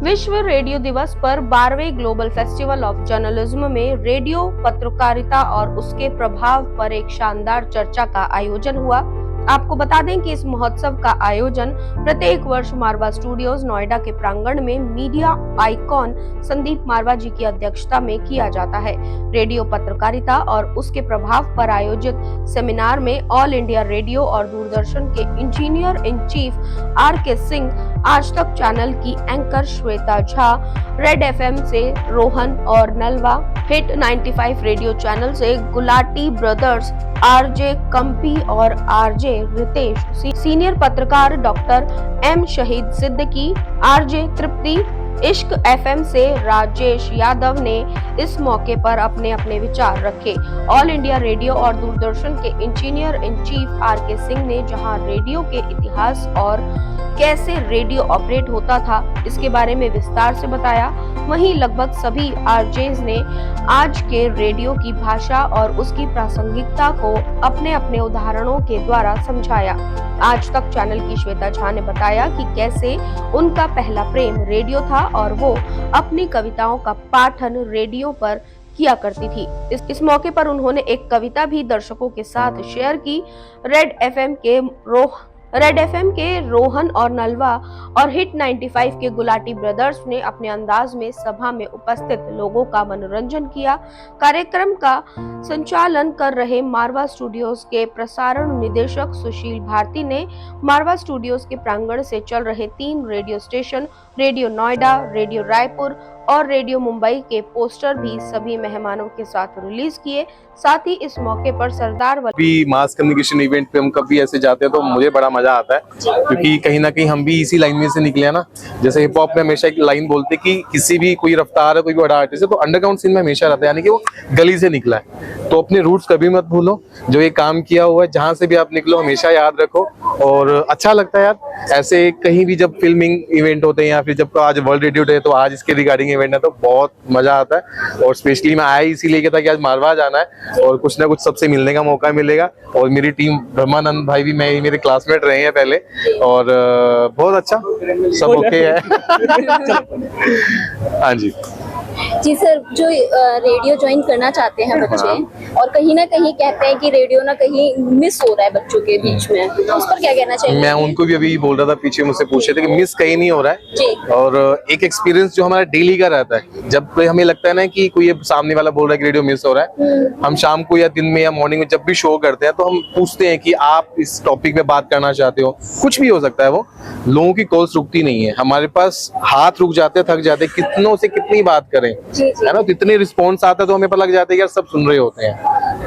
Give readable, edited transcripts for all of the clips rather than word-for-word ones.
विश्व रेडियो दिवस पर 12वें ग्लोबल फेस्टिवल ऑफ जर्नलिज्म में रेडियो पत्रकारिता और उसके प्रभाव पर एक शानदार चर्चा का आयोजन हुआ। आपको बता दें कि इस महोत्सव का आयोजन प्रत्येक वर्ष मारवा स्टूडियोज नोएडा के प्रांगण में मीडिया आइकॉन संदीप मारवा जी की अध्यक्षता में किया जाता है। रेडियो पत्रकारिता और उसके प्रभाव पर आयोजित सेमिनार में ऑल इंडिया रेडियो और दूरदर्शन के engineer in chief R K. Singh, Aaj Tak channel की anchor Shweta Jha, red FM से रोहन और नलवा, हिट 95 रेडियो चैनल से गुलाटी ब्रदर्स, आरजे कंपी और आरजे रितेश, सीनियर पत्रकार डॉक्टर एम शहीद सिद्दीकी, आरजे तृप्ति, इश्क एफएम से राजेश यादव ने इस मौके पर अपने अपने विचार रखे। ऑल इंडिया रेडियो और दूरदर्शन के engineer in chief R K. Singh ने जहां रेडियो के इतिहास और कैसे रेडियो ऑपरेट होता था इसके बारे में विस्तार से बताया, वहीं लगभग सभी आरजेज ने आज के रेडियो की भाषा और उसकी प्रासंगिकता को अपने अपने उदाहरणों के द्वारा समझाया। आज तक चैनल की श्वेता झा ने बताया कि कैसे उनका पहला प्रेम रेडियो था और वो अपनी कविताओं का पाठन रेडियो पर किया करती थी। इस मौके पर उन्होंने एक कविता भी दर्शकों के साथ शेयर की। रेड एफएम के रोहन और नलवा और हिट 95 के गुलाटी ब्रदर्स ने अपने अंदाज में सभा में उपस्थित लोगों का मनोरंजन किया। कार्यक्रम का संचालन कर रहे मारवा स्टूडियोज के प्रसारण निदेशक सुशील भारती ने मारवा स्टूडियोज के प्रांगण से चल रहे 3 radio station, radio Noida, radio Raipur और रेडियो मुंबई के पोस्टर भी सभी मेहमानों के साथ रिलीज किए। साथ ही इस मौके पर सरदार भी मास कम्युनिकेशन इवेंट पे हम कभी ऐसे जाते हैं तो मुझे बड़ा मजा आता है, क्योंकि कहीं ना कहीं हम भी इसी लाइन में से निकले हैं ना। जैसे हिप हॉप में हमेशा एक लाइन बोलते कि किसी भी कोई रफ्तार है, कोई भी बड़ा आर्टिस्ट है तो अंडरग्राउंड सीन में हमेशा रहता है, यानी कि वो गली से निकला है। तो अपने रूट्स कभी मत भूलो, जो ये काम किया हुआ है जहाँ से भी आप निकलो हमेशा याद रखो। और अच्छा लगता है यार ऐसे कहीं भी जब फिल्मिंग इवेंट होते हैं या फिर जब आज वर्ल्ड रेडियो डे तो आज इसके रिगार्डिंग इवेंट है तो बहुत मजा आता है। और स्पेशली मैं आया इसीलिए था कि आज मारवा जाना है और कुछ ना कुछ सबसे मिलने का मौका मिलेगा। और मेरी टीम ब्रह्मानंद भाई भी मेरे क्लासमेट रहे हैं पहले और बहुत अच्छा सब ओके है। हाँ जी सर, जो रेडियो ज्वाइन करना चाहते हैं बच्चे और कहीं ना कहीं कहते हैं कि रेडियो ना कहीं मिस हो रहा है बच्चों के बीच में, तो उस पर क्या कहना चाहिए? मैं उनको भी अभी बोल रहा था, पीछे मुझसे पूछे थे कि मिस कहीं नहीं हो रहा है जी। और एक एक्सपीरियंस जो हमारा डेली का रहता है, जब हमें लगता है ना कि कोई सामने वाला बोल रहा है कि रेडियो मिस हो रहा है, हम शाम को या दिन में या मॉर्निंग में जब भी शो करते हैं तो हम पूछते हैं कि आप इस टॉपिक में बात करना चाहते हो, कुछ भी हो सकता है। वो लोगों की कॉल्स रुकती नहीं है, हमारे पास हाथ रुक जाते, थक जाते, कितनों से कितनी बात करें, है ना। तो इतने रिस्पॉन्स आता है तो हमें पता लग जाता है कि यार सब सुन रहे होते हैं।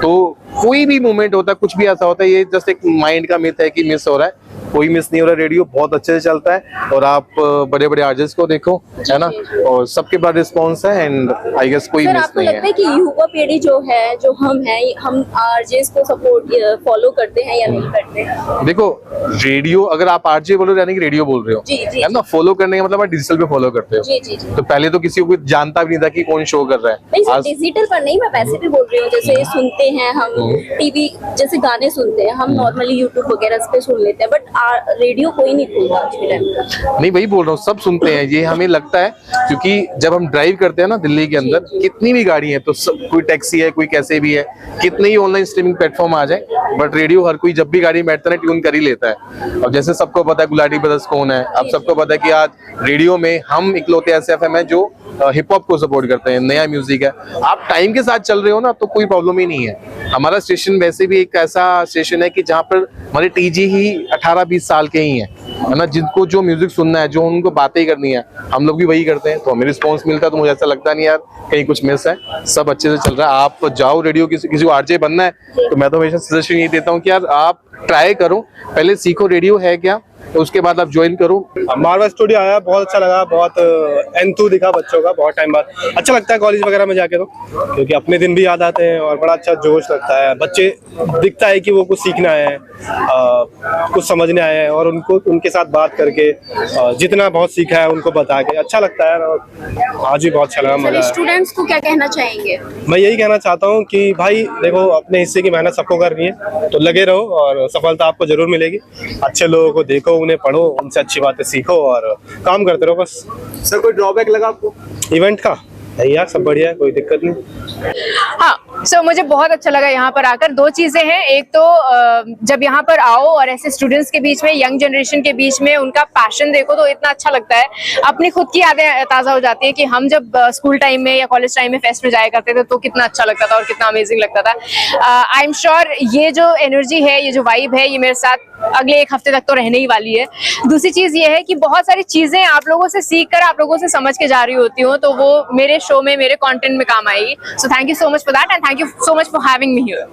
तो कोई भी मोमेंट होता है, कुछ भी ऐसा होता है, ये जस्ट एक माइंड का मिथ है कि मिस हो रहा है, कोई मिस नहीं हो रहा। रेडियो बहुत अच्छे से चलता है और आप बड़े बड़े आर्टिस्ट को देखो, है ना, और सबके बाद रिस्पॉन्स है एंड आई गेस कोई मिस नहीं है। लगता है कि युवा पीढ़ी जो है, जो हम हैं, हम आरजेस को सपोर्ट फॉलो करते हैं या नहीं करते? देखो, रेडियो अगर आप आरजे बोल रहे हो यानी कि रेडियो बोल रहे हो, है ना। फॉलो करने का मतलब आप डिजिटल पे फॉलो करते हो। जी। तो पहले तो किसी को जानता भी नहीं था कि कौन शो कर रहा है। नहीं, डिजिटल पर नहीं, मैं पैसे भी बोल रही हूँ। जैसे सुनते हैं हम टीवी, जैसे गाने सुनते हैं हम नॉर्मली यूट्यूब वगैरह पे सुन लेते हैं, बट रेडियो कोई नहीं खोलता आज के टाइम में। नहीं, वही बोल रहा हूँ, सब सुनते हैं। ये हमें लगता है क्योंकि जब हम ड्राइव करते हैं ना दिल्ली के अंदर, कितनी भी गाड़ी है तो सब, कोई टैक्सी है, कोई कैसे भी है, कितने ही ऑनलाइन स्ट्रीमिंग प्लेटफॉर्म आ जाए, बट रेडियो हर कोई जब भी गाड़ी में बैठता है ट्यून कर ही लेता है। और जैसे सबको पता है गुलाटी ब्रदर्स कौन है, अब सबको पता है कि आज रेडियो में हम इकलौते ऐसे एफएम है जो हिप हॉप को सपोर्ट करते हैं, नया म्यूजिक है। आप टाइम के साथ चल रहे हो ना तो कोई प्रॉब्लम ही नहीं है। हमारा स्टेशन वैसे भी एक ऐसा स्टेशन है कि जहाँ पर हमारे टीजी ही 18-20 साल के ही है ना, जिनको जो म्यूजिक सुनना है, जो उनको बातें करनी है, हम लोग भी वही करते हैं। तो हमें रिस्पॉन्स मिलता है, तो मुझे ऐसा लगता नहीं यार कहीं कुछ मिस है, सब अच्छे से चल रहा है। आप जाओ रेडियो, किसी को आरजे बनना है तो मैं तो हमेशा सजेशन ये देता हूँ कि यार आप ट्राई करो, पहले सीखो रेडियो है क्या, तो उसके बाद आप ज्वाइन करो। मारवा स्टूडियो आया, बहुत अच्छा लगा, बहुत एंथू दिखा बच्चों का, बहुत टाइम बाद अच्छा लगता है कॉलेज वगैरह में जाके, तो क्योंकि अपने दिन भी याद आते हैं और बड़ा अच्छा जोश लगता है। बच्चे दिखता है कि वो कुछ सीखना है, कुछ समझने आए हैं और उनको उनके साथ बात करके जितना बहुत सीखा है उनको बता के अच्छा लगता है। और आज भी बहुत अच्छा लगा, मजा आया। स्टूडेंट्स को क्या कहना चाहेंगे? मैं यही कहना चाहता हूँ कि भाई देखो, अपने हिस्से की मेहनत सबको करनी है, तो लगे रहो और सफलता आपको जरूर मिलेगी। अच्छे लोगों को देखो, उन्हें पढ़ो, उनसे अच्छी बातें सीखो और काम करते रहो बस। सर कोई ड्रॉबैक लगा आपको इवेंट का? नहीं यार, सब बढ़िया है, कोई दिक्कत नहीं। हाँ, सो मुझे बहुत अच्छा लगा यहाँ पर आकर। दो चीजें हैं, एक तो जब यहाँ पर आओ और ऐसे स्टूडेंट्स के बीच में, यंग जनरेशन के बीच में उनका पैशन देखो तो इतना अच्छा लगता है। अपनी खुद की यादें ताजा हो जाती है कि हम जब स्कूल टाइम में या कॉलेज टाइम में फेस्ट में जाया करते थे तो कितना अच्छा लगता था और कितना अमेजिंग लगता था। आई एम श्योर ये जो एनर्जी है, ये जो वाइब है, ये मेरे साथ अगले एक हफ्ते तक तो रहने ही वाली है। दूसरी चीज ये है कि बहुत सारी चीजें आप लोगों से सीख कर, आप लोगों से समझ के जा रही होती हूँ, तो वो मेरे शो में, मेरे कंटेंट में काम आएगी। So thank you so much for that and thank you so much for having me here.